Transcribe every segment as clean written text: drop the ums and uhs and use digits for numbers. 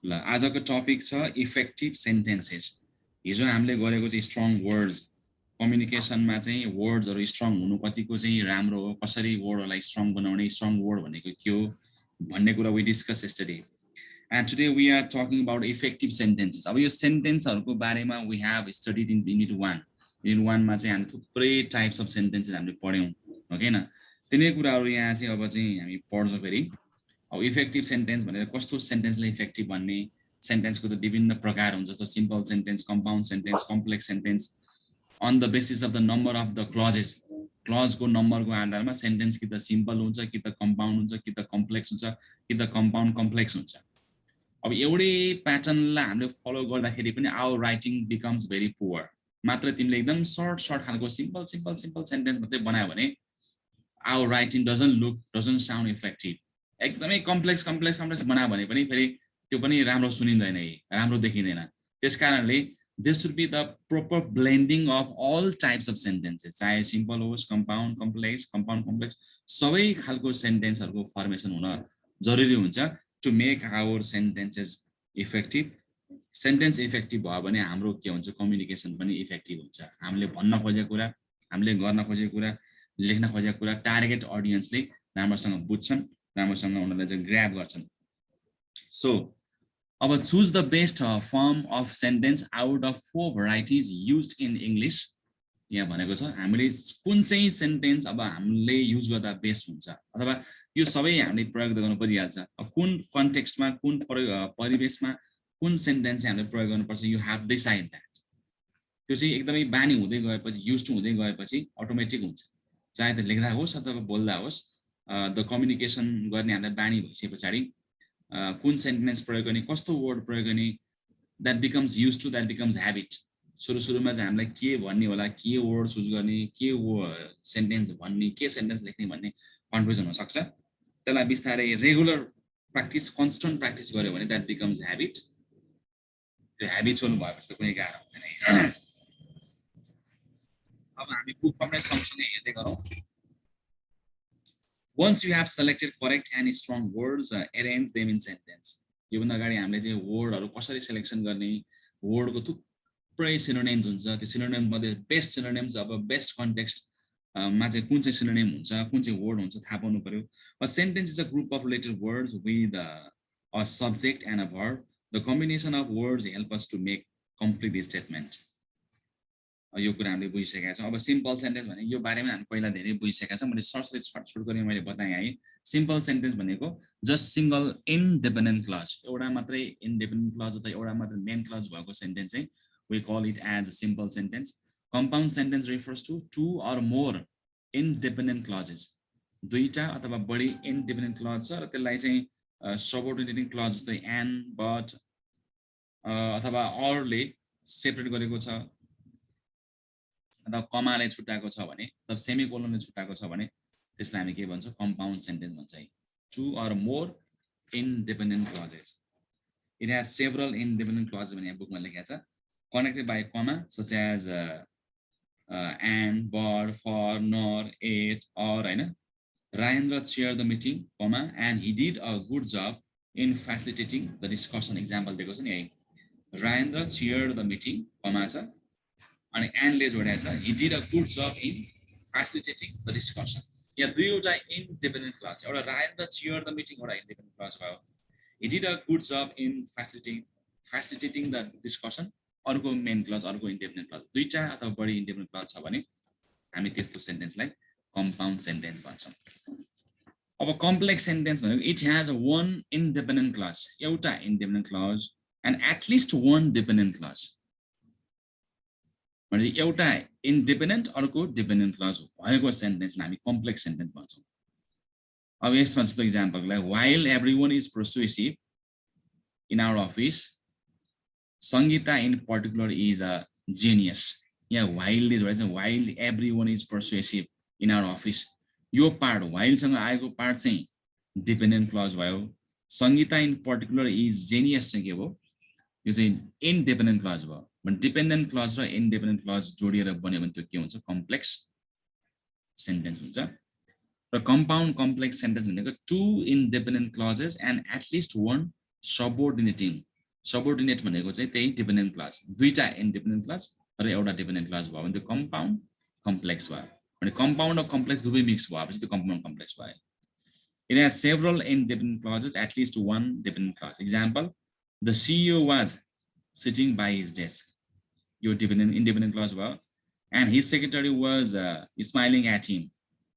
ल आजको टपिक छ इफेक्टिभ सेन्टेन्सेस। हिजो हामीले गरेको चाहिँ स्ट्रङ वर्ड्स, कम्युनिकेसनमा चाहिँ वर्ड्सहरु स्ट्रङ हुनु कतिको चाहिँ राम्रो हो, कसरी वर्डहरुलाई स्ट्रङ बनाउने, स्ट्रङ वर्ड भनेको के हो भन्ने कुरा we discuss yesterday. And today we are talking about effective sentences. अब यो सेन्टेन्सहरुको बारेमा we have studied in unit 1. Unit 1 मा चाहिँ हामी थुप्रै टाइप्स अफ सेन्टेन्सेस हामीले पढ्यौं, हो हैन? तिनै कुराहरु यहाँ चाहिँ अब चाहिँ हामी पढ्छौं फेरि। अब इफेक्टिभ सेन्टेन्स भनेर कस्तो सेन्टेन्सले इफेक्टिभ भन्ने, सेन्टेन्सको त विभिन्न प्रकार हुन्छ, जस्तो simple sentence, compound sentence, complex sentence, on the basis of the number of the clauses. क्लजको नम्बरको आधारमा सेन्टेन्स कि त सिम्पल हुन्छ, कि त कम्पाउन्ड हुन्छ, कि त कम्प्लेक्स हुन्छ, कि त कम्पाउन्ड कम्प्लेक्स हुन्छ। अब एउटै प्याटर्नलाई हामीले फलो गर्दाखेरि पनि our writing becomes very poor. मात्र तिमीले एकदम सर्ट खालको सिम्पल सेन्टेन्स मात्रै बनायो भने our writing doesn't sound effective. एकदमै कम्प्लेक्स बनायो भने पनि फेरि त्यो पनि राम्रो सुनिँदैन, राम्रो देखिँदैन। त्यसकारणले there should be the proper blending of all types of sentences, चाहे सिम्पल होस्, कम्पाउन्ड कम्प्लेक्स, सबै खालको सेन्टेन्सहरुको फर्मेसन हुन जरुरी हुन्छ to make our sentences effective. Sentence effective भयो भने हाम्रो के हुन्छ, कम्युनिकेसन पनि इफेक्टिभ हुन्छ। हामीले भन्न खोजेको कुरा, हामीले गर्न खोजेको कुरा, लेख्न खोजेको कुरा टार्गेट अडियन्सले राम्रोसँग बुझ्छन्, राम्रोसँग उनीहरूले चाहिँ ग्र्याब गर्छन्। सो अब choose the best form of sentence out of 4 varieties used in English. यहाँ भनेको छ हामीले कुन चाहिँ सेन्टेन्स अब हामीले युज गर्दा बेस्ट हुन्छ, अथवा यो सबै हामीले प्रयोग गर्नु परिहाल्छ। अब कुन कन्टेक्स्टमा, कुन परिवेशमा कुन सेन्टेन्स हामीले प्रयोग गर्नुपर्छ, यु हेभ डिसाइड द्याट। त्यो चाहिँ एकदमै बानी हुँदै गएपछि, युज टु हुँदै गएपछि अटोमेटिक हुन्छ। चाहे त लेख्दा होस् अथवा बोल्दा होस्, द कम्युनिकेसन गर्ने हामीलाई बानी भइसके पछाडि कुन सेन्टेन्स प्रयोग गर्ने, कस्तो वर्ड प्रयोग गर्ने, that becomes use to, that becomes habit. सुरुमा चाहिँ हामीलाई के भन्ने होला, के वर्ड चुज गर्ने, के सेन्टेन्स भन्ने, के सेन्टेन्स लेख्ने भन्ने कन्फ्युजन हुनसक्छ। त्यसलाई बिस्तारै रेगुलर प्र्याक्टिस, कन्स्टेन्ट प्र्याक्टिस गर्यो भने द्याट बिकम्स ह्याबिट। त्यो ह्याबिचुअल भएपछि त कुनै गाह्रो हुँदैन। अब हामी बुकमा पनि सँगसँगै हेर्दै गरौँ। Once you have selected correct and strong words, arrange them in sentence. योभन्दा अगाडि हामीले चाहिँ वर्डहरु कसरी सिलेक्सन गर्ने, वर्डको थुप्रै सिनोनिम्स हुन्छ, त्यो सिनोनिम मध्ये बेस्ट सिनोनिम्स, अब बेस्ट कन्टेक्स्ट मा चाहिँ कुन चाहिँ सिनोनिम हुन्छ, कुन चाहिँ वर्ड हुन्छ थाहा पाउनु पर्यो। A sentence is a group of related words with a subject and a verb. The combination of words help us to make complete statement. यो कुरा हामीले बुझिसकेका छौँ। अब सिम्पल सेन्टेन्स भने यो बारेमा हामी पहिला धेरै बुझिसकेका छौँ। मैले सर्ट गरी मैले बताएँ है। सिम्पल सेन्टेन्स भनेको जस्ट सिंगल इन्डिपेन्डेन्ट क्लज, एउटा मात्रै इन्डिपेन्डेन्ट क्लज अथवा एउटा मात्रै मेन क्लज भएको सेन्टेन्स चाहिँ we call it as a simple sentence. Compound sentence refers to 2 or more independent clauses. दुईटा अथवा बढी इन्डिपेन्डेन्ट क्लज छ र त्यसलाई चाहिँ सबअर्डिनेटिङ क्लज जस्तै एन्ड, बट अथवा अरले सेपरेट गरेको छ, अथवा कमाले छुट्याएको छ भने, अथवा सेमिकोलनले छुट्याएको छ भने त्यसलाई हामी के भन्छौँ, कम्पाउन्ड सेन्टेन्स भन्छ है। 2 or more independent clauses. It has several independent clauses भने बुकमा लेखेको छ, connected by comma such as and, but, for, nor, it, or, होइन। Rajendra chaired the meeting, comma, and he did a good job in facilitating the discussion. Example दिएको छ नि है, Rajendra chaired the meeting, comma छ, अनि एन्डले जोडेको छ, he did a good job in facilitating the discussion. यहाँ दुईवटा इन्डिपेन्डेन्ट क्लज, एउटा राजेन्द्र चेयर द मिटिङ, एउटा इन्डिपेन्डेन्ट क्लज भयो। he did a good job in facilitating the discussion, अर्को मेन क्लज, अर्को इन्डिपेन्डेन्ट क्लज। दुईटा अथवा बढी इन्डिपेन्डेन्ट क्लज छ भने हामी त्यस्तो सेन्टेन्सलाई कम्पाउन्ड सेन्टेन्स भन्छौँ। अब कम्प्लेक्स सेन्टेन्स भनेको it has one independent clause, एउटा independent clause and at least one dependent clause। भने एउटा इन्डिपेन्डेन्ट अर्को डिपेन्डेन्ट क्लज भएको सेन्टेन्सलाई हामी कम्प्लेक्स सेन्टेन्स भन्छौँ। अब यसमा जस्तो इक्जाम्पलको लागि, while everyone is persuasive in our office, Sangeeta in particular is a genius. यहाँ while ले जोडेको छ, while everyone is persuasive in our office, यो पार्ट while सँग आएको पार्ट चाहिँ डिपेन्डेन्ट क्लज भयो। Sangeeta in particular is genius चाहिँ के भयो, यो चाहिँ इन्डिपेन्डेन्ट क्लज भयो। डिपेन्डेन्ट क्लज र इन्डिपेन्डेन्ट क्लज जोडिएर बन्यो भने त्यो के हुन्छ, कम्प्लेक्स सेन्टेन्स हुन्छ। र कम्पाउन्ड कम्प्लेक्स सेन्टेन्स भनेको 2 independent clauses and at least one subordinating subordinate भनेको चाहिँ त्यही डिपेन्डेन्ट क्लज दुईटा इन्डिपेन्डेन्ट क्लज र एउटा डिपेन्डेन्ट क्लज भयो भने त्यो कम्पाउन्ड कम्प्लेक्स भयो भने कम्पाउन्ड र कम्प्लेक्स दुवै मिक्स भएपछि त्यो कम्पाउन्ड कम्प्लेक्स भयो It has several independent clauses, at least one dependent clause. Example, the CEO was sitting by his desk. Your independent clause भयो and his secretary was smiling at him.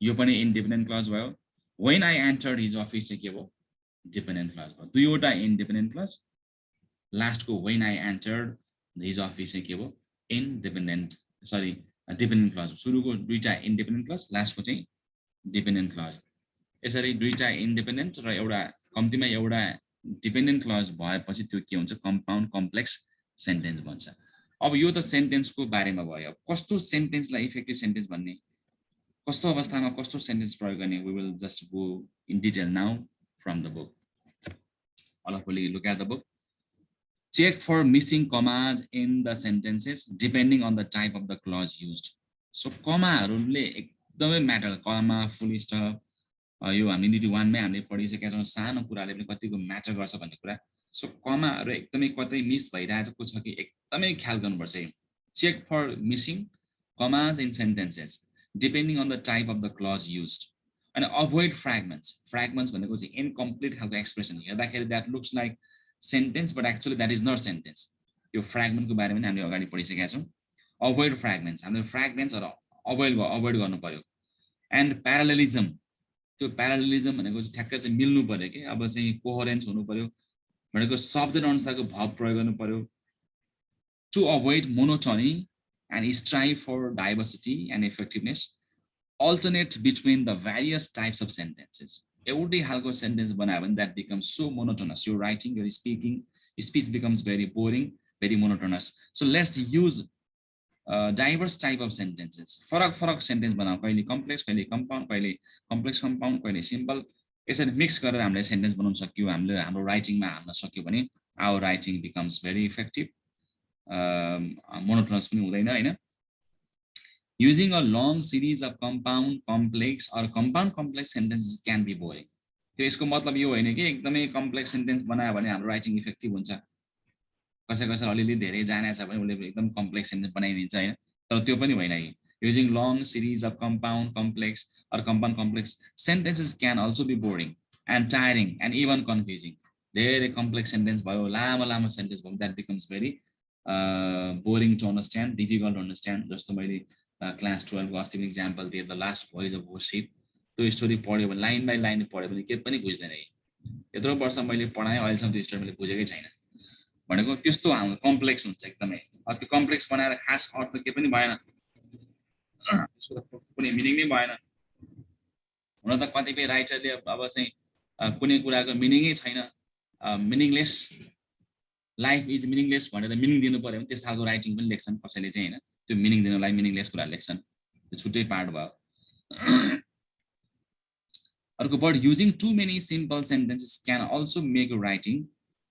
यो पनि independent clause भयो. When I entered his office के भयो dependent clause भयो. दुईवटा independent clause. Last को when I entered his office के भयो dependent clause. सुरुको दुईटा independent clause, last को चाहिँ dependent clause. यसरी दुईटा इन्डिपेन्डेन्ट र एउटा कम्तीमा एउटा डिपेन्डेन्ट क्लज भएपछि त्यो के हुन्छ कम्पाउन्ड कम्प्लेक्स सेन्टेन्स भन्छ अब यो त सेन्टेन्सको बारेमा भयो कस्तो सेन्टेन्सलाई इफेक्टिभ सेन्टेन्स भन्ने कस्तो अवस्थामा कस्तो सेन्टेन्स प्रयोग गर्ने we will just go in detail now from the book all of you look at the book check for missing commas in the sentences depending on the type of the clause used so कमाहरुले एकदमै matter कमा फुल stop यो हामी नीति 1 मै हामीले पढिसकेका छौं सानो कुराले पनि कतिको म्याटर गर्छ भन्ने कुरा सो कमाहरु एकदमै कतै मिस भइरहेको छ कि एकदमै ख्याल गर्नुपर्छ check for missing commas in sentences depending on the type of the clause used and avoid fragments भनेको चाहिँ इनकम्प्लिट खालको एक्सप्रेसन हेर्दाखेरि that looks like sentence but actually that is not sentence यो फ्र्यागमेन्टको बारेमा पनि हामीले अगाडि पढिसकेका छौं अभोइड फ्र्यागमेन्ट्स हामीले फ्र्यागमेन्ट्सहरु अभोइड गर्नु पर्यो एन्ड प्यारालेलिजम त्यो प्यारालेलिजम भनेको चाहिँ ठ्याक्कै चाहिँ मिल्नु पर्यो के अब चाहिँ कोहेरेन्स हुनु पर्यो भनेको सब्जेक्ट अनुसारको भाव प्रयोग गर्नु पर्यो to avoid monotony and strive for diversity and effectiveness alternate between the various types of sentences every halko sentence बनायो भने that becomes so monotonous your writing your speech becomes very boring very monotonous so let's use diverse type of sentences फरक sentence बनाऊ कहिले complex कहिले compound कहिले complex compound कहिले simple यसरी mix गरेर हामीले सेन्टेन्स बनाउन सक्यौ हामीले हाम्रो राइटिङमा हाल्न सक्यौ भने our writing becomes very effective monotonous पनि हुँदैन हैन Using a long series of compound, complex or compound complex sentences can be boring. त्यो यसको मतलब यो होइन कि एकदमै कम्प्लेक्स सेन्टेन्स बनायो भने हाम्रो राइटिङ इफेक्टिभ हुन्छ कसै अलिअलि धेरै जाने छ भने उले एकदम कम्प्लेक्स सेन्टेन्स बनाइदिन्छ हैन तर त्यो पनि होइन Using long series of compound, complex or compound complex sentences can also be boring and tiring and even confusing. धेरै कम्प्लेक्स सेन्टेन्स भयो लामो सेन्टेन्स भयो that becomes very boring to understand, difficult to understand. जस्तो मैले class 12 को अस्ति example दिए the last voice of worship त्यो स्टोरी पढ्यो भने लाइन बाइ लाइन पढ्यो भने के पनि बुझ्दैन यत्रो वर्ष मैले पढाएँ अहिलेसम्म त्यो स्टोरी मैले बुझेकै छैन भनेको त्यस्तो हाम्रो कम्प्लेक्स हुन्छ एकदमै त्यो कम्प्लेक्स बनाएर खास अर्थ के पनि भएन त्यसको त कुनै मिनिङ नै भएन हुन त कतिपय राइटरले अब चाहिँ कुनै कुराको मिनिङै छैन मिनिङलेस लाइफ इज मिनिङलेस भनेर मिनिङ दिनु पर्यो भने त्यस खालको राइटिङ पनि लेख्छन् कसैले चाहिँ हैन त्यो मिनिङ दिनलाई मिनिङलेस कुरा लेख्छन् त्यो छुट्टै पार्ट भयो अर्को word using too many simple sentences can also make writing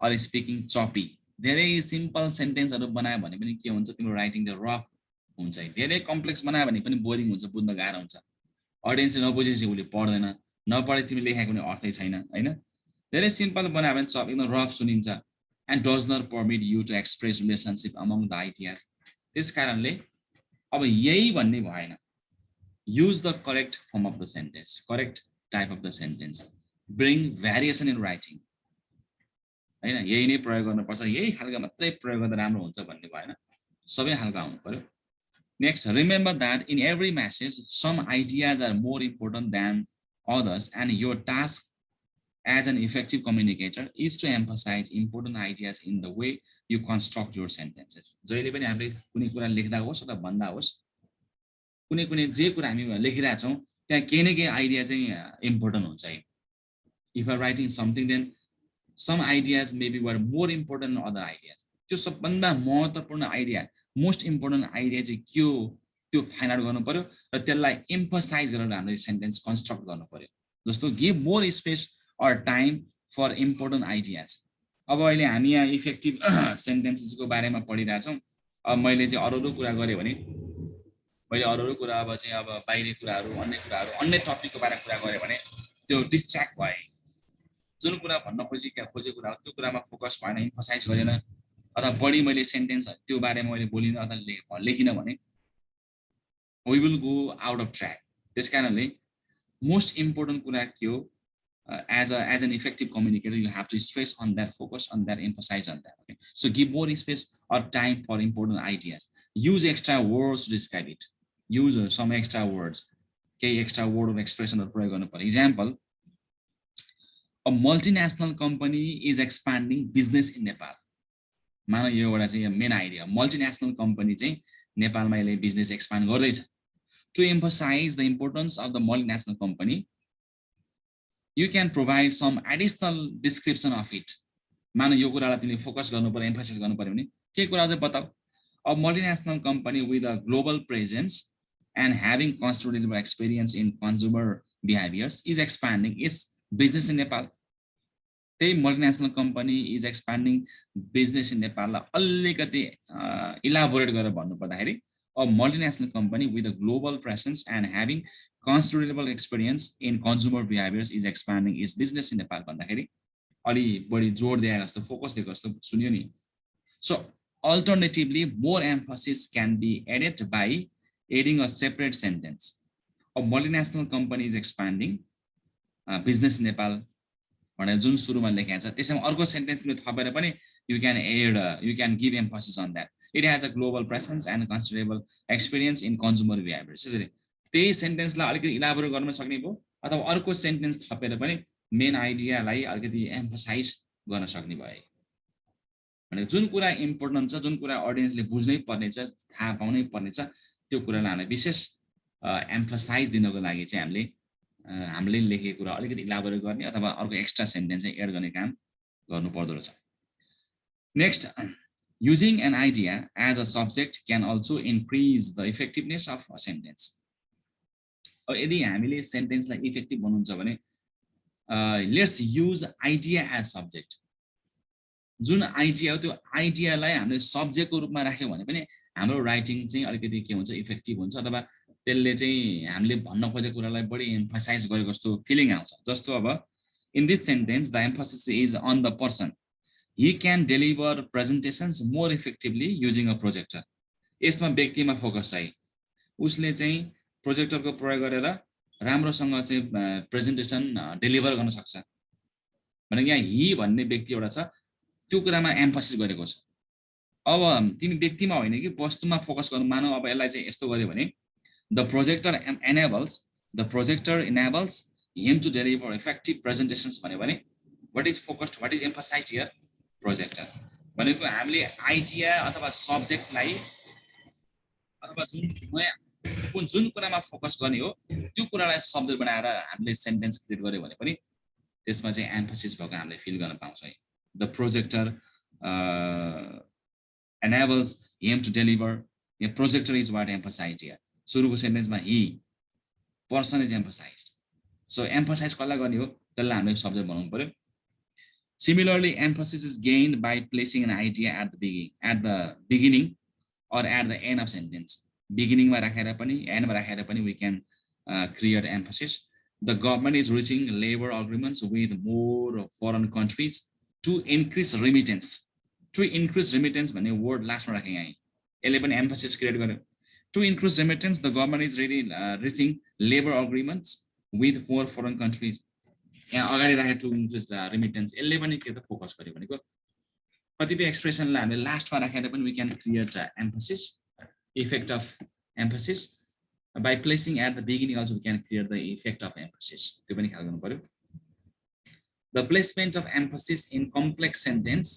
or speaking choppy धेरै सिम्पल सेन्टेन्सहरु बनायो भने पनि के हुन्छ तिम्रो राइटिङ त रफ हुन्छ धेरै कम्प्लेक्स बनायो भने पनि बोरिङ हुन्छ बुझ्न गाह्रो हुन्छ ऑडियन्सले नबुझेपछि उले पढ्दैन नपढेपछि तिमीले लेखेको कुनै अर्थै छैन हैन धेरै सिम्पल बनायो भने चप एकदम रफ सुनिन्छ and does not permit you to express relationship among the ideas त्यस कारणले अब यही भन्ने भएन use the correct form of the sentence correct type of the sentence bring variation in writing हैन यही नै प्रयोग गर्न पर्छ यही खालको मात्रै प्रयोग गर्दा राम्रो हुन्छ भन्ने भएन सबै खालको आउनु पर्यो next remember that in every message some ideas are more important than others and your task as an effective communicator is to emphasize important ideas in the way you construct your sentences जहिले पनि हामीले कुनै कुरा लेख्दा होस् अथवा भन्दा होस् कुनै जे कुरा हामी लेखिरा छौं त्यहाँ केही न केही आइडिया चाहिँ इम्पोर्टेन्ट हुन्छ है if you are writing something then some ideas maybe were more important than other ideas त्यो सबभन्दा महत्त्वपूर्ण आइडिया मोस्ट इम्पोर्टेन्ट आइडिया चाहिँ के हो त्यो फाइन्ड आउट गर्नु पर्यो र त्यसलाई एम्फसाइज गरेर हामीले सेन्टेन्स कन्स्ट्रक्ट गर्नु पर्यो जस्तो give more space or time for important ideas अब अहिले हामी यहाँ इफेक्टिभ सेन्टेन्सेसको बारेमा पढिरा छौं अब मैले चाहिँ अरूको कुरा गरे भने मैले अरूको कुरा अब चाहिँ बाहिरी कुराहरु अन्य टपिकको बारेमा कुरा गरे भने त्यो डिस्ट्र्याक्ट भए जुन कुरा भन्न खोजेको कुरा त्यो कुरामा फोकस भएन, इम्फसाइज गरेन, अथवा बढी मैले सेन्टेन्स त्यो बारेमा मैले बोलिन अथवा लेखिन भने we will go out of track. त्यस कारणले मोस्ट इम्पोर्टेन्ट कुरा के हो, as an effective communicator, you have to stress on that, focus on that, emphasize on that. Okay? So give more space or time for important ideas. Use extra words to describe it. Use some extra words. Okay, extra word or expression or प्रयोग गर्नु पर्यो. Example, a multinational company is expanding business in Nepal. मानव यो एउटा चाहिँ main idea, multinational company चाहिँ नेपालमा यसले बिजनेस एक्सपान्ड गर्दैछ. To emphasize the importance of the multinational company, you can provide some additional description of it. मानव यो कुरालाई तिमीले फोकस गर्नु पर्यो, एम्फसाइज गर्नु पर्यो भने के कुरा चाहिँ बताऊ. A multinational company with a global presence and having considerable experience in consumer behaviors is expanding its business in Nepal. The multinational company is expanding business in Nepal. अलिकति elaborate गरेर भन्नु पर्दाखेरि a multinational company with a global presence and having considerable experience in consumer behaviors is expanding its business in Nepal भन्दाखेरि अलि बढी जोड दिएको जस्तो, फोकस दिएको जस्तो सुन्यो नि. So alternatively, more emphasis can be added by adding a separate sentence. A multinational company is expanding business in Nepal भनेर जुन सुरुमा लेखेको छ त्यसैमा अर्को सेन्टेन्स तिमीले थपेर पनि you can give emphasis on that. It has a global presence and considerable experience in consumer behaviors. त्यही सेन्टेन्सलाई अलिकति इलाबोरेट गर्न सक्ने भयो अथवा अर्को सेन्टेन्स थपेर पनि मेन आइडियालाई अलिकति एम्फसाइज गर्न सक्ने भयो. भने जुन कुरा इम्पोर्टेन्ट छ, जुन कुरा ऑडियन्सले बुझ्नै पर्ने छ, थाहा पाउनै पर्ने छ, त्यो कुरालाई हामीले विशेष एम्फसाइज दिनको लागि चाहिँ हामीले लेखेको कुरा अलिकति इलाबोरेट गर्ने अथवा अर्को एक्स्ट्रा सेन्टेन्स चाहिँ एड गर्ने काम गर्नु पर्दो रहेछ. Next, using an idea as a subject can also increase the effectiveness of a sentence. यदि हामीले सेन्टेन्सलाई इफेक्टिभ बनाउनुहुन्छ भने let's use idea as subject. जुन आइडिया हो त्यो आइडियालाई हामीले सब्जेक्टको रूपमा राख्यौँ भने पनि हाम्रो राइटिङ चाहिँ अलिकति के हुन्छ, इफेक्टिभ हुन्छ अथवा त्यसले चाहिँ हामीले भन्न खोजेको कुरालाई बढी एम्फसाइज गरेको जस्तो फिलिङ आउँछ. जस्तो अब in this sentence the emphasis is on the person. He can deliver presentations more effectively using a projector. यसमा व्यक्तिमा फोकस चाहिँ उसले चाहिँ प्रोजेक्टरको प्रयोग गरेर राम्रोसँग चाहिँ प्रेजेन्टेसन डेलिभर गर्न सक्छ भने यहाँ हि भन्ने व्यक्ति एउटा छ, त्यो कुरामा एम्फसिस गरेको छ. अब तिमी व्यक्तिमा होइन कि वस्तुमा फोकस गर्नु. मानौ अब यसलाई चाहिँ यस्तो गर्यो भने the projector enables him to deliver effective presentations भन्यो भने what is focused, what is emphasized here? Projector भनेको हामीले आइडिया अथवा सब्जेक्टलाई अथवा जुन कुरामा फोकस गर्ने हो त्यो कुरालाई सब्जेक्ट बनाएर हामीले सेन्टेन्स क्रिएट गर्यो भने पनि त्यसमा चाहिँ एम्फसिस भएको हामीले फिल गर्न पाउँछौँ. The projector enables him to deliver. The projector is what emphasized here. सुरुको सेन्टेन्समा he, person is emphasized. So emphasize कसलाई गर्ने हो त्यसलाई हामीले सब्जेक्ट बनाउनु पर्यो. Similarly, emphasis is gained by placing an idea at the beginning or at the end of sentence. Beginning ma rakhera pani, end ma rakhera pani, we can create emphasis. The government is reaching labor agreements with more foreign countries to increase remittance. To increase remittance भन्ने word last ma राखेँ यहाँ. यसले पनि emphasis create गर्यो. To increase remittance, the government is really reaching labor agreements with 4 foreign countries. यहाँ अगाडि राखेर to increase remittance, यसले पनि के त फोकस गर्यो भनेको कतिपय एक्सप्रेसनलाई हामीले लास्टमा राखेर पनि we can create emphasis, effect of emphasis. By placing at the beginning also we can create the effect of emphasis. त्यो पनि ख्याल गर्नु पर्यो. The placement of emphasis in complex sentence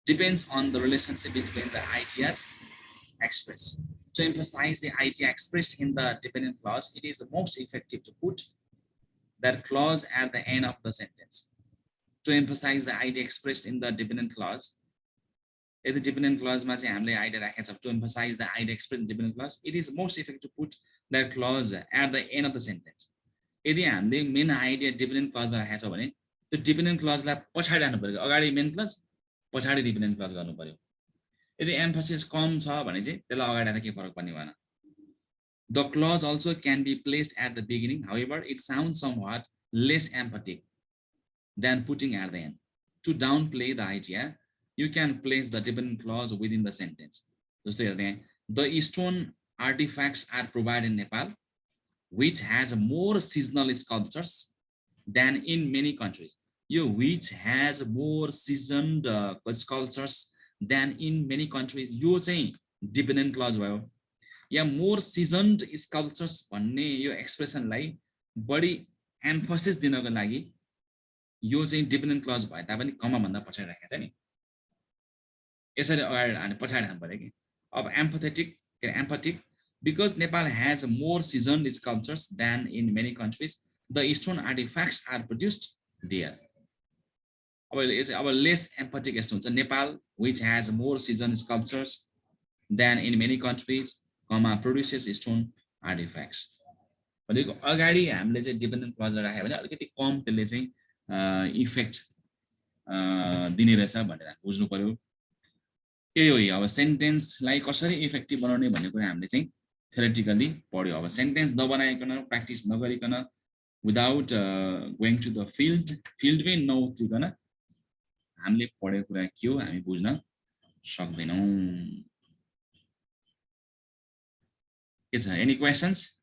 depends on the relationship between the ideas expressed. To emphasize the idea expressed in the dependent clause, it is most effective to put that clause at the end of the sentence. To emphasize the idea expressed in the dependent clause, if the dependent clause ma chai hamle idea rakhecha to emphasize the idea expressed in the dependent clause, it is most effective to put that clause at the end of the sentence. यदि हामीले main idea dependent क्लजमा राखेको छ भने त्यो dependent क्लजलाई पछाडि राख्नु पर्यो, अगाडि मेन क्लज पछाडि डिपेन्डेन्ट क्लज गर्नु पर्यो. यदि एम्फसिस कम छ भने चाहिँ त्यसलाई अगाडि राख्दा के फरक पर्ने भएन. The clause also can be placed at the beginning. However, it sounds somewhat less emphatic. than putting at the end. To downplay the idea, you can place the dependent clause within the sentence. The stone artifacts are provided in Nepal, which has more seasonal sculptures than in many countries. Which has more seasoned sculptures than in many countries. Dependent clause भयो. या more seasoned sculptures भन्ने यो एक्सप्रेसनलाई बढी emphasis दिनको लागि यो चाहिँ dependent clause भए तापनि कमा भन्दा पछाडि राखेको छ नि यसरी अगाडि हाल्ने पछाडि हाल्नु पर्यो कि अब empathic because Nepal has more seasoned sculptures than in many countries, the stone artifacts are produced there. Our less emphatic stones. Nepal, which has more seasoned sculptures than in many countries, produces stone artifacts. अगाडि हामीले चाहिँ dependent clause राख्यो भने अलिकति कम त्यसले चाहिँ effect दिने रहेछ भनेर बुझ्नु पर्यो। त्यही हो अब सेन्टेन्सलाई कसरी इफेक्टिभ बनाउने भन्ने कुरा हामीले चाहिँ theoretically पढ्यो। अब सेन्टेन्स नबनाइकन प्र्याक्टिस नगरिकन विदाउट गोइङ टु द फिल्डमै नउत्रिकन हामीले पढेको कुरा के हो हामी बुझ्न सक्दैनौँ। के छ एनी क्वेशन्स?